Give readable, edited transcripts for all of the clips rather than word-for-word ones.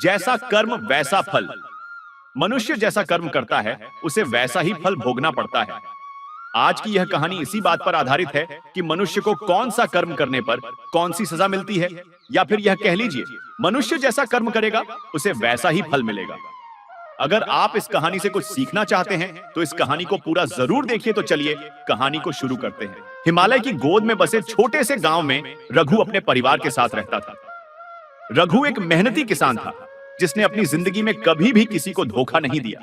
जैसा कर्म वैसा फल। मनुष्य जैसा कर्म करता है उसे वैसा ही फल भोगना पड़ता है। आज की यह कहानी इसी बात पर आधारित है कि मनुष्य को कौन सा कर्म करने पर कौन सी सजा मिलती है, या फिर यह कह लीजिए मनुष्य जैसा कर्म करेगा उसे वैसा ही फल मिलेगा। अगर आप इस कहानी से कुछ सीखना चाहते हैं तो इस कहानी को पूरा जरूर देखिए। तो चलिए कहानी को शुरू करते हैं। हिमालय की गोद में बसे छोटे से गांव में रघु अपने परिवार के साथ रहता था। रघु एक मेहनती किसान था जिसने अपनी जिंदगी में कभी भी किसी को धोखा नहीं दिया।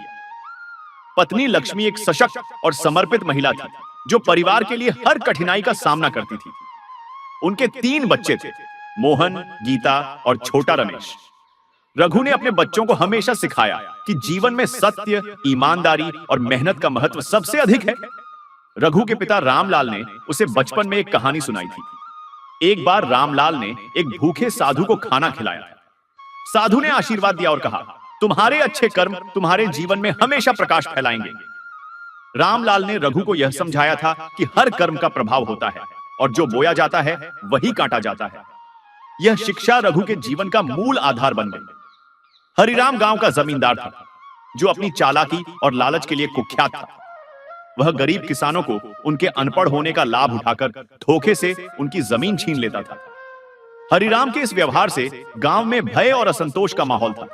पत्नी लक्ष्मी एक सशक्त और समर्पित महिला थी जो परिवार के लिए हर कठिनाई का सामना करती थी। उनके 3 बच्चे थे, मोहन, गीता और छोटा रमेश। रघु ने अपने बच्चों को हमेशा सिखाया कि जीवन में सत्य, ईमानदारी और मेहनत का महत्व सबसे अधिक है। रघु के पिता रामलाल ने उसे बचपन में एक कहानी सुनाई थी। एक बार रामलाल ने एक भूखे साधु को खाना खिलाया। साधु ने आशीर्वाद दिया और कहा, तुम्हारे अच्छे कर्म तुम्हारे जीवन में हमेशा प्रकाश फैलाएंगे। रामलाल ने रघु को यह समझाया था कि हर कर्म का प्रभाव होता है और जो बोया जाता है वही काटा जाता है। यह शिक्षा रघु के जीवन का मूल आधार बन गई। हरिराम गांव का जमींदार था जो अपनी चालाकी और लालच के लिए कुख्यात था। वह गरीब किसानों को उनके अनपढ़ होने का लाभ उठाकर धोखे से उनकी जमीन छीन लेता था। हरिराम के इस व्यवहार से गांव में भय और असंतोष का माहौल था।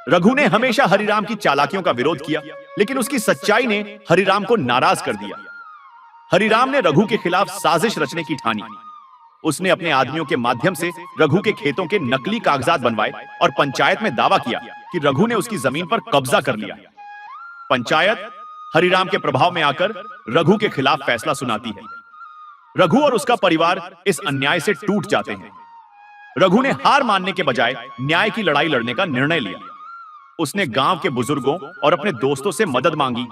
रघु ने हमेशा हरिराम की चालाकियों का विरोध किया, लेकिन उसकी सच्चाई ने हरिराम को नाराज कर दिया। हरिराम ने रघु के खिलाफ साजिश रचने की ठानी। उसने अपने आदमियों के माध्यम से रघु के खेतों के नकली कागजात बनवाए और पंचायत में दावा किया कि रघु ने उसकी जमीन पर कब्जा कर लिया। पंचायत हरिराम के प्रभाव में आकर रघु के खिलाफ फैसला सुनाती है। रघु और उसका परिवार इस अन्याय से टूट जाते हैं। रघु ने हार मानने के बजाय न्याय की लड़ाई लड़ने का निर्णय लिया। उसने गांव के बुजुर्गों और अपने दोस्तों से मदद मांगी।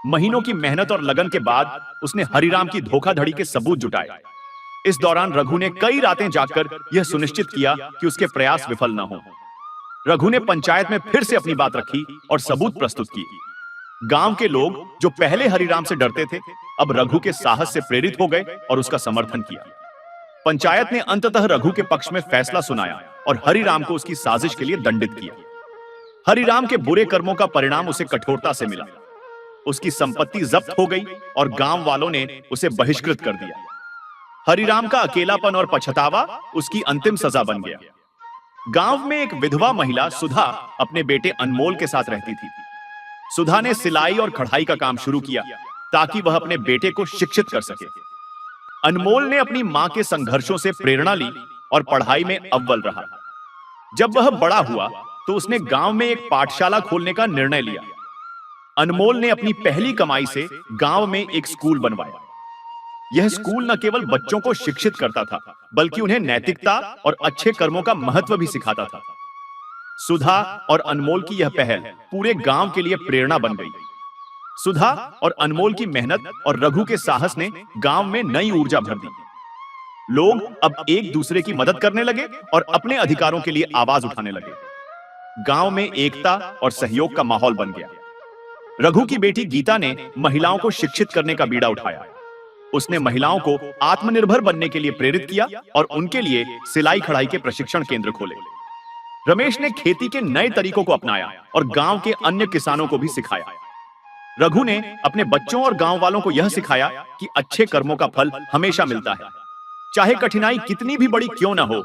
महीनों की मेहनत और लगन के बाद उसने हरिराम की धोखाधड़ी के सबूत जुटाए। इस दौरान रघु ने कई रातें जागकर यह सुनिश्चित किया कि उसके प्रयास विफल न हो। रघु ने पंचायत में फिर से अपनी बात रखी और सबूत प्रस्तुत किए। गांव के लोग जो पहले हरिराम से डरते थे, अब रघु के साहस से प्रेरित हो गए और उसका समर्थन किया। पंचायत ने अंततः रघु के पक्ष में फैसला सुनाया और हरिराम को उसकी साजिश के लिए दंडित किया। हरिराम के बुरे कर्मों का परिणाम उसे कठोरता से मिला। उसकी संपत्ति जब्त हो गई और गांव वालों ने उसे बहिष्कृत कर दिया। हरिराम का अकेलापन और पछतावा उसकी अंतिम सजा बन गया। गांव में एक विधवा महिला सुधा अपने बेटे अनमोल के साथ रहती थी। सुधा ने सिलाई और कढ़ाई का काम शुरू किया ताकि वह अपने बेटे को शिक्षित कर सके। अनमोल ने अपनी मां के संघर्षों से प्रेरणा ली और पढ़ाई में अव्वल रहा। जब वह बड़ा हुआ तो उसने गांव में एक पाठशाला खोलने का निर्णय लिया। अनमोल ने अपनी पहली कमाई से गांव में एक स्कूल बनवाया। यह स्कूल न केवल बच्चों को शिक्षित करता था, बल्कि उन्हें नैतिकता और अच्छे कर्मों का महत्व भी सिखाता था। सुधा और अनमोल की यह पहल पूरे गांव के लिए प्रेरणा बन गई। सुधा और अनमोल की मेहनत और रघु के साहस ने गांव में नई ऊर्जा भर दी। लोग अब एक दूसरे की मदद करने लगे और अपने अधिकारों के लिए आवाज उठाने लगे। गांव में एकता और सहयोग का माहौल बन गया। रघु की बेटी गीता ने महिलाओं को शिक्षित करने का बीड़ा उठाया। उसने महिलाओं को आत्मनिर्भर बनने के लिए प्रेरित किया और उनके लिए सिलाई कढ़ाई के प्रशिक्षण केंद्र खोले। रमेश ने खेती के नए तरीकों को अपनाया और गांव के अन्य किसानों को भी सिखाया। रघु ने अपने बच्चों और गांव वालों को यह सिखाया कि अच्छे कर्मों का फल हमेशा मिलता है, चाहे कठिनाई कितनी भी बड़ी क्यों ना हो।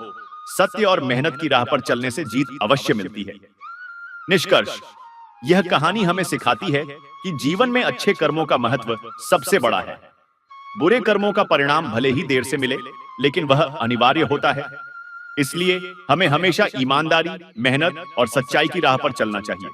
सत्य और मेहनत की राह पर चलने से जीत अवश्य मिलती है। निष्कर्ष, यह कहानी हमें सिखाती है कि जीवन में अच्छे कर्मों का महत्व सबसे बड़ा है। बुरे कर्मों का परिणाम भले ही देर से मिले, लेकिन वह अनिवार्य होता है। इसलिए हमें हमेशा ईमानदारी, मेहनत और सच्चाई की राह पर चलना चाहिए।